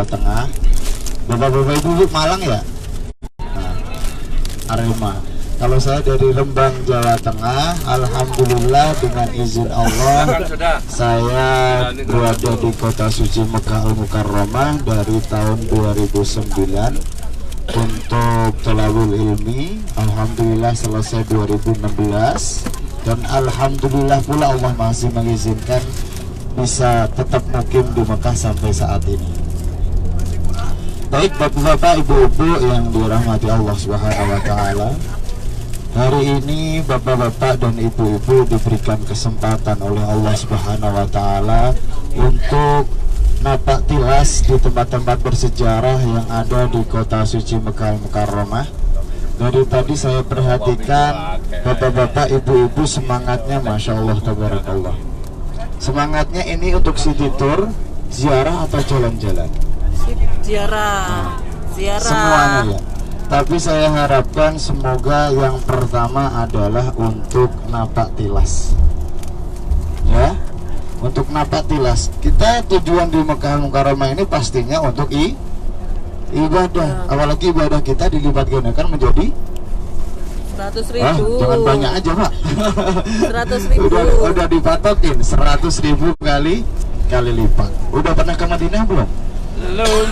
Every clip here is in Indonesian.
Jawa Tengah. Bapak-bapak ibu Malang ya? Nah, Arema. Kalau saya dari Rembang, Jawa Tengah, alhamdulillah dengan izin Allah saya berada di kota suci Mekah Al-Mukarramah dari tahun 2009 untuk thalawul ilmi. Alhamdulillah selesai 2016 dan alhamdulillah pula Allah masih mengizinkan bisa tetap mukim di Mekah sampai saat ini. Baik bapak-bapak, ibu-ibu yang dirahmati Allah Subhanahu wa taala. Hari ini bapak-bapak dan ibu-ibu diberikan kesempatan oleh Allah Subhanahu wa taala untuk napak tilas di tempat-tempat bersejarah yang ada di kota suci Mekah Al-Mukarramah. Dari tadi saya perhatikan bapak-bapak ibu-ibu semangatnya Masya Allah tabarakallah. Semangatnya ini untuk city tour, ziarah atau jalan-jalan? Ziarah. Ziarah. Semuanya ya. Tapi saya harapkan semoga yang pertama adalah untuk napak tilas. Ya, untuk napak tilas. Kita tujuan di Mekah Al-Mukarramah ini pastinya untuk ibadah. Apalagi ibadah kita dilipat gandakan menjadi 100.000. Jangan banyak aja Pak. 100.000. Udah dipatokin 100.000 kali lipat. Udah pernah ke Madinah belum? Belum.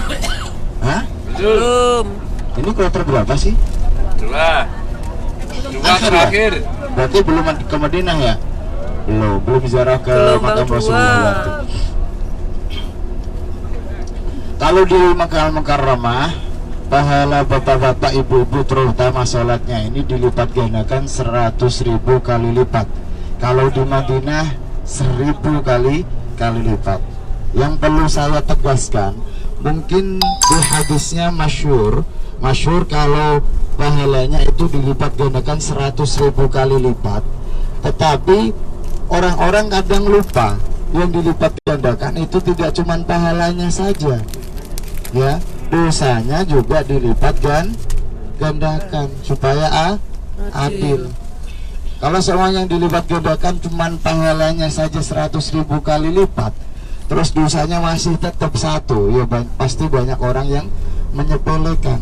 Hah? Belum. Ini kloter berapa sih? Dua terakhir. Berarti belum ke Madinah ya? Belum ziarah ke makam Rasulullah. Kalau di Mekah Al-Mukarramah, pahala bapak-bapak ibu-ibu terutama sholatnya ini dilipat gandakan 100.000 kali lipat. Kalau di Madinah 1.000 kali lipat. Yang perlu saya tegaskan, mungkin di hadisnya masyhur kalau pahalanya itu dilipat gandakan 100.000 kali lipat. Tetapi orang-orang kadang lupa yang dilipat gandakan itu tidak cuma pahalanya saja, ya, dosanya juga dilipat gandakan supaya adil. Kalau semua yang dilipat gandakan cuma pahalanya saja 100.000 kali lipat, terus dosanya masih tetap satu, ya pasti banyak orang yang menyepelekan.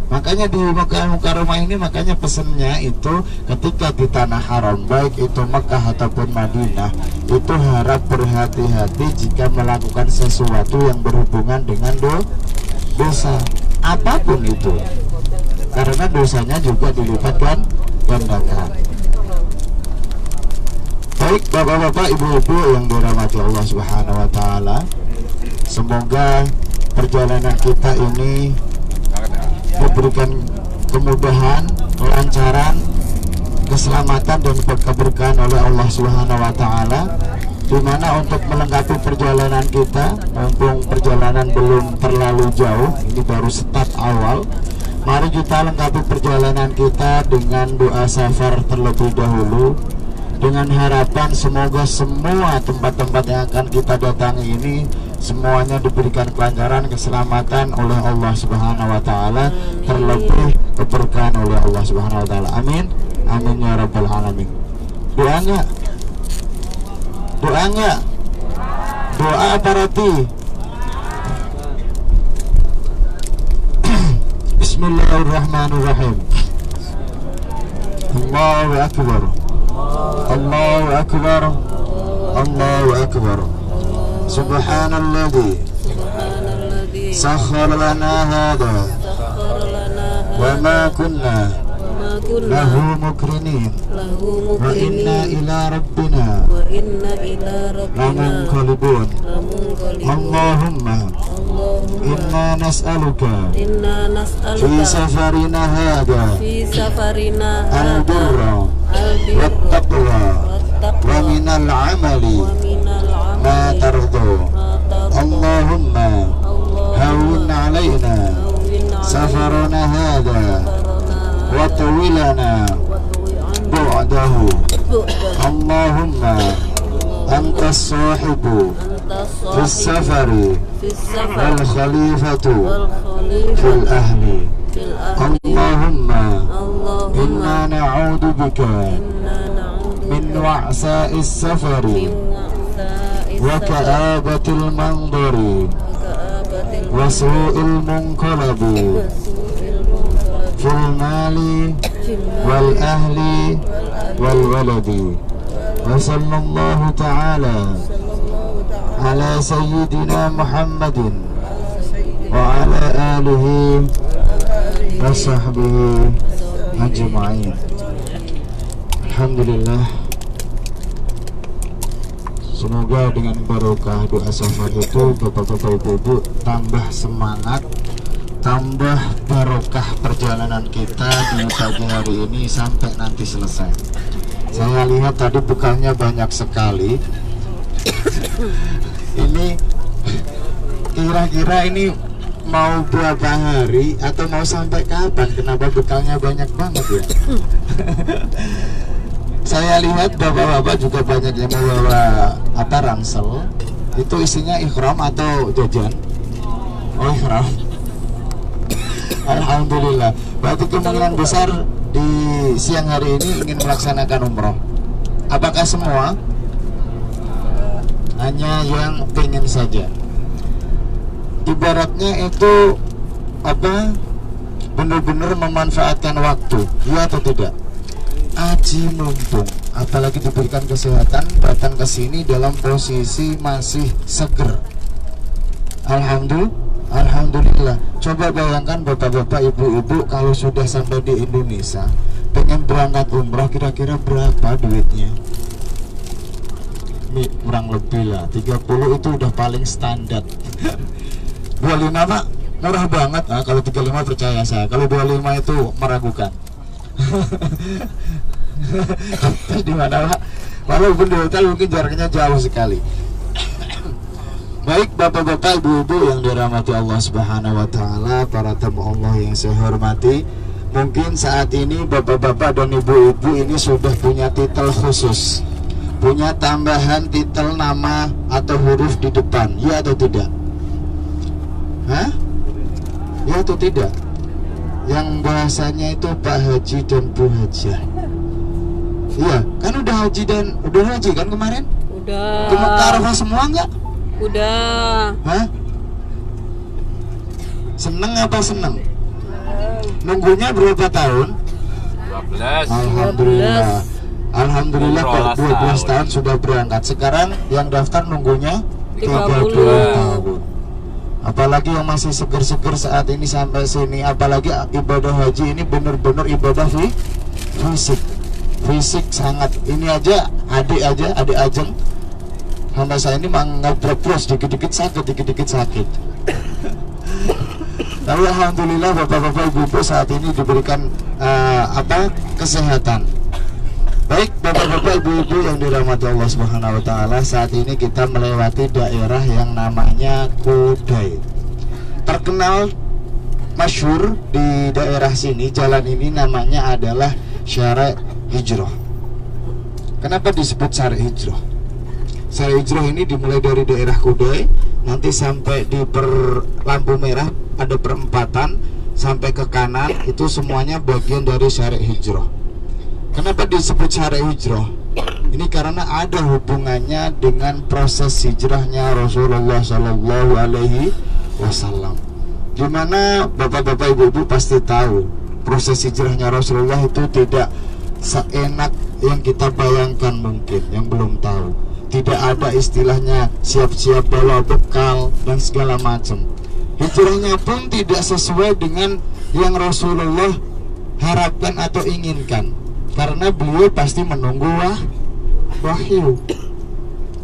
Makanya di Mekah Al-Mukarramah ini, makanya pesennya itu ketika di tanah haram, baik itu Mekah ataupun Madinah, itu harap berhati-hati jika melakukan sesuatu yang berhubungan dengan dosa apapun itu, karena dosanya juga dilipat gandakan. Baik bapak-bapak ibu-ibu yang dirahmati Allah Subhanahu wa taala, semoga perjalanan kita ini diberikan kemudahan, kelancaran, keselamatan dan keberkahan oleh Allah Subhanahu wa taala. Dimana untuk melengkapi perjalanan kita, mumpung perjalanan belum terlalu jauh, ini baru start awal, mari kita lengkapi perjalanan kita dengan doa safar terlebih dahulu, dengan harapan semoga semua tempat-tempat yang akan kita datangi ini semuanya diberikan kelancaran, keselamatan oleh Allah Subhanahu wa taala, terlebih keberkahan oleh Allah Subhanahu wa taala. Amin. Amin ya rabbal alamin. Doanya doa apa roti? Bismillahirrahmanirrahim. Allahu akbar. Allahu akbar. Allahu akbar. Subhanalladzi sakhkhara lana hadha wa ma kunna lahu mukrinin wa inna ila rabbina lamunqalibun. Allahumma inna nas'aluka fi safarina hadha al-birra wat-taqwa wa minal amali ma tardu. Allahumma hawwin alaina safarana hadha wa tawilana bu'dahu. Allahumma anta as-sahibu fi as-safari wal khalifatu fil ahli. Allahumma inna na'udzu bika min wa'sa'i as-safari wa ka'abatil mandari su'il munqalabi fil mali wal ahli wal waladi. Wa sallallahu ta'ala ala sayyidina Muhammadin wa ala alihi wa sahbihi ajma'in. Alhamdulillah. Semoga dengan barokah doa safar itu bapak-bapak ibu-ibu tambah semangat, tambah barokah perjalanan kita di pagi hari ini sampai nanti selesai. Saya lihat tadi bekalnya banyak sekali. Ini kira-kira ini mau berapa hari atau mau sampai kapan? Kenapa bekalnya banyak banget ya? Saya lihat bapak-bapak juga banyak yang membawa ransel. Itu isinya ikhram atau jajan? Oh, ikhram. Alhamdulillah. Berarti kemungkinan besar di siang hari ini ingin melaksanakan umroh. Apakah semua? Hanya yang pengen saja. Ibaratnya itu benar-benar memanfaatkan waktu, ya atau tidak? Aji mumpung, apalagi diberikan kesehatan, datang ke sini dalam posisi masih seger. Alhamdulillah. Coba bayangkan bapak-bapak, ibu-ibu kalau sudah sampai di Indonesia, pengen berangkat umrah, kira-kira berapa duitnya? Ini kurang lebih lah 30 itu udah paling standar. 25 Pak, murah banget. Nah, kalau 35 percaya saya, kalau 25 itu meragukan. Di mana Pak? Walaupun di hotel mungkin jaraknya jauh sekali. Baik bapak-bapak, ibu-ibu yang dirahmati Allah Subhanahu wa taala, para tamu Allah yang saya hormati, mungkin saat ini bapak-bapak dan ibu-ibu ini sudah punya titel khusus, punya tambahan titel nama atau huruf di depan, ya atau tidak? Hah? Ya atau tidak? Yang bahasanya itu Pak Haji dan Bu Hajah. Iya, kan udah haji kan kemarin? Udah. Ke Mekah Arafah semua enggak? Udah. Hah? Seneng apa seneng? Nunggunya berapa tahun? 12. Alhamdulillah. Alhamdulillah kok 12 tahun sudah berangkat. Sekarang yang daftar nunggunya 30 tahun. Apalagi yang masih seger-seger saat ini sampai sini, apalagi ibadah haji ini benar-benar ibadah fisik sangat. Ini aja adik ajeng sampai saya ini ngobrol terus, dikit-dikit sakit. Tapi alhamdulillah bapak-bapak ibu-ibu saat ini diberikan kesehatan. Baik bapak-bapak ibu-ibu yang dirahmati Allah Subhanahu wa taala, saat ini kita melewati daerah yang namanya Kudai. Terkenal masyhur di daerah sini, jalan ini namanya adalah Syar'i Hijrah. Kenapa disebut Syar'i Hijrah? Syar'i Hijrah ini dimulai dari daerah Kudai, nanti sampai di lampu merah ada perempatan, sampai ke kanan itu semuanya bagian dari Syar'i Hijrah. Kenapa disebut Syar'i Hijrah? Ini karena ada hubungannya dengan proses hijrahnya Rasulullah Sallallahu Alaihi Wasallam. Dimana bapak-bapak ibu-ibu pasti tahu proses hijrahnya Rasulullah itu tidak seenak yang kita bayangkan. Mungkin yang belum tahu, tidak ada istilahnya siap-siap bawa bekal dan segala macam. Hijrahnya pun tidak sesuai dengan yang Rasulullah harapkan atau inginkan, karena beliau pasti menunggu wahyu.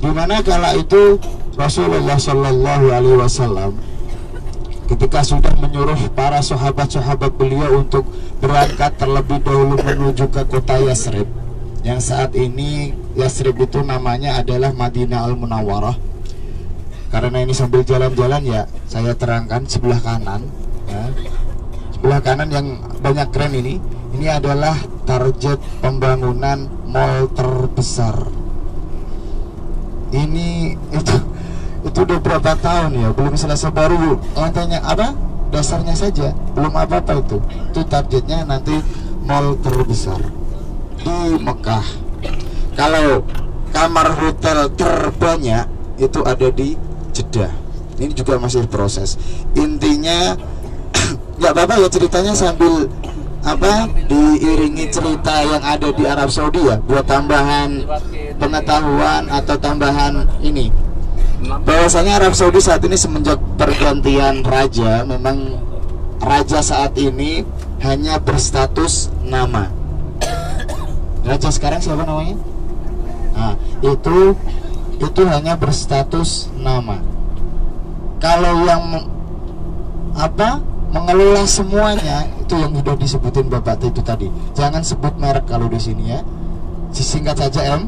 Dimana kala itu Rasulullah Sallallahu Alaihi Wasallam ketika sudah menyuruh para sahabat-sahabat beliau untuk berangkat terlebih dahulu menuju ke kota Yasrib, yang saat ini Yasrib itu namanya adalah Madinah Al-Munawwarah. Karena ini sambil jalan-jalan ya, saya terangkan sebelah kanan ya. Sebelah kanan yang banyak keren ini adalah target pembangunan mall terbesar. Ini itu udah berapa tahun ya, belum selesai, baru lantainya dasarnya saja, belum apa-apa. Itu targetnya nanti mall terbesar di Mekah. Kalau kamar hotel terbanyak itu ada di Jeddah. Ini juga masih proses. Intinya nggak apa-apa ya ceritanya sambil diiringi cerita yang ada di Arab Saudi ya, buat tambahan pengetahuan atau tambahan ini. Bahwasanya Arab Saudi saat ini semenjak pergantian raja, memang raja saat ini hanya berstatus nama. Raja sekarang siapa namanya? Nah, itu hanya berstatus nama. Kalau yang mengelola semuanya itu yang sudah disebutin Bapak itu tadi. Jangan sebut merek kalau di sini ya. Singkat saja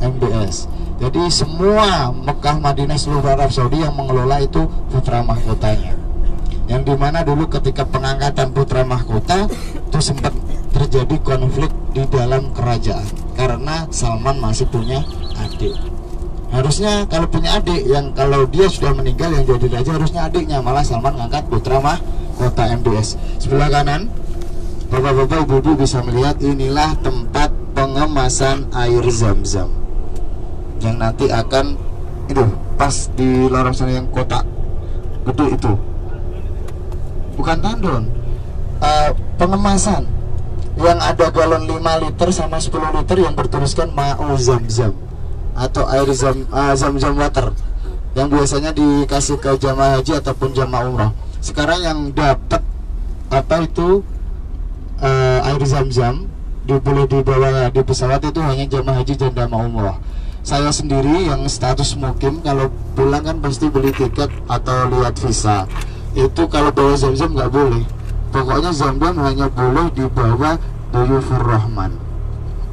MBS. Jadi semua Mekah, Madinah, seluruh Arab Saudi yang mengelola itu putra mahkotanya. Yang dimana dulu ketika pengangkatan putra mahkota itu sempat terjadi konflik di dalam kerajaan karena Salman masih punya adik. Harusnya kalau punya adik, yang kalau dia sudah meninggal yang jadi raja harusnya adiknya, malah Salman ngangkat putra mahkota MBS. Sebelah kanan Bapak-bapak, ibu-ibu bisa melihat inilah tempat pengemasan air Zam-Zam yang nanti akan itu pas di lorong sana yang kotak gede itu, bukan tandon, pengemasan yang ada galon 5 liter sama 10 liter yang bertuliskan Ma'u Zam-Zam atau air Zam-Zam water yang biasanya dikasih ke jamaah haji ataupun jamaah umrah. Sekarang yang dapat air Zam-Zam boleh dibawa di pesawat itu hanya jamaah haji dan jamaah umrah. Saya sendiri yang status mukim kalau pulang kan pasti beli tiket atau lihat visa. Itu kalau bawa Zam-Zam nggak boleh. Pokoknya Zam-Zam hanya boleh dibawa Duyufur Rahman.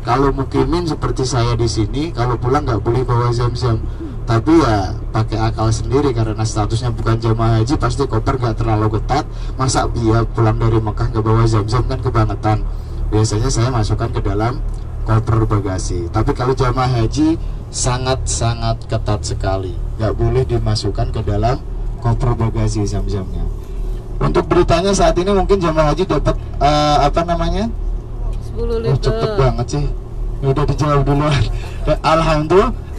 Kalau mukimin seperti saya di sini, kalau pulang nggak boleh bawa Zam-Zam. Tapi ya pakai akal sendiri karena statusnya bukan jamaah haji, pasti koper nggak terlalu ketat. Masa dia pulang dari Mekah nggak bawa Zam-Zam, kan kebangetan. Biasanya saya masukkan ke dalam koper bagasi. Tapi kalau jamaah haji sangat-sangat ketat sekali, nggak boleh dimasukkan ke dalam koper bagasi Zam-Zamnya. Untuk beritanya saat ini mungkin jamaah haji dapat 10 liter. Cepet banget sih. Udah dijawab duluan.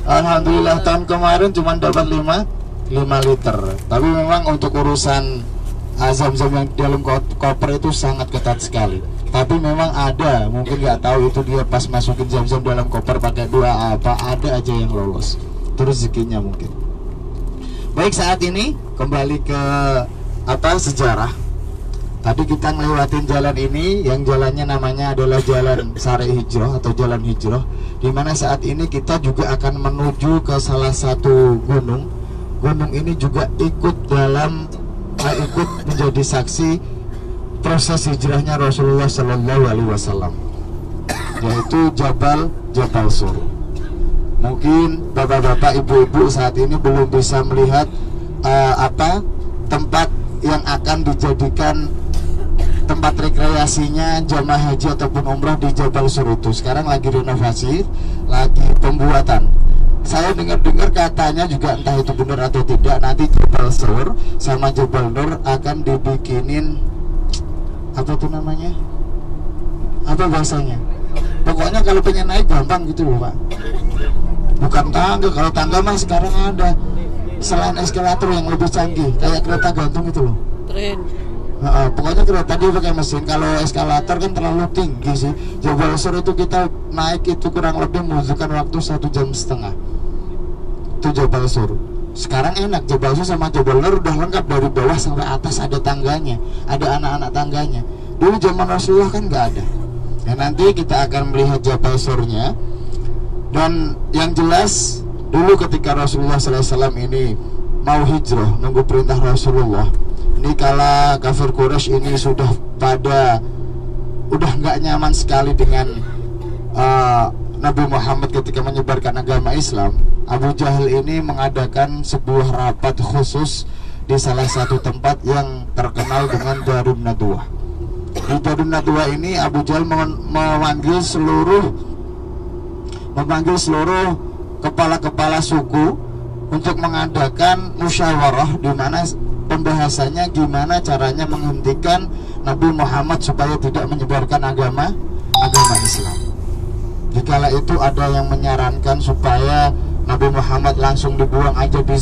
Alhamdulillah tahun kemarin cuma dapat 5 liter. Tapi memang untuk urusan Zam-Zam yang dalam koper itu sangat ketat sekali. Tapi memang ada, mungkin nggak tahu itu dia pas masukin Zam-Zam dalam koper pakai ada aja yang lolos. Terus rezekinya mungkin. Baik, saat ini kembali ke sejarah. Tadi kita ngelewatin jalan ini, yang jalannya namanya adalah Jalan Sari Hijrah atau Jalan Hijrah, dimana saat ini kita juga akan menuju ke salah satu gunung. Gunung ini juga ikut menjadi saksi proses hijrahnya Rasulullah Shallallahu Alaihi Wasallam, yaitu Jabal Sur. Mungkin bapak-bapak, ibu-ibu saat ini belum bisa melihat tempat yang akan dijadikan tempat rekreasinya jamaah haji ataupun umrah di Jabal Sur itu. Sekarang lagi renovasi, lagi pembuatan. Saya dengar-dengar katanya juga, entah itu benar atau tidak, nanti Jabal Sur sama Jabal Nur akan dibikinin apa bahasanya, pokoknya kalau pengen naik gampang gitu loh Pak. Bukan tangga, kalau tangga mah sekarang ada selain eskalator yang lebih canggih kayak kereta gantung itu loh. Keren. Pokoknya kereta dia pakai mesin. Kalau eskalator kan terlalu tinggi sih. Jabal Sur itu kita naik itu kurang lebih membutuhkan waktu 1,5 jam. Itu Jabal Sur. Sekarang enak, Jabal Sur sama Jabal Nur udah lengkap dari bawah sampai atas, ada tangganya, ada anak-anak tangganya. Dulu zaman Rasulullah kan nggak ada. Nah, nanti kita akan melihat Jabal Surnya. Dan yang jelas dulu ketika Rasulullah SAW ini mau hijrah, nunggu perintah Rasulullah, ini kala kafir Quraisy ini sudah nggak nyaman sekali dengan Nabi Muhammad ketika menyebarkan agama Islam. Abu Jahal ini mengadakan sebuah rapat khusus di salah satu tempat yang terkenal dengan Darun Nadwa. Di Darun Nadwa ini Abu Jahal memanggil seluruh kepala-kepala suku untuk mengadakan musyawarah, di mana pembahasannya gimana caranya menghentikan Nabi Muhammad supaya tidak menyebarkan agama Islam. Dikala itu ada yang menyarankan supaya Nabi Muhammad langsung dibuang aja di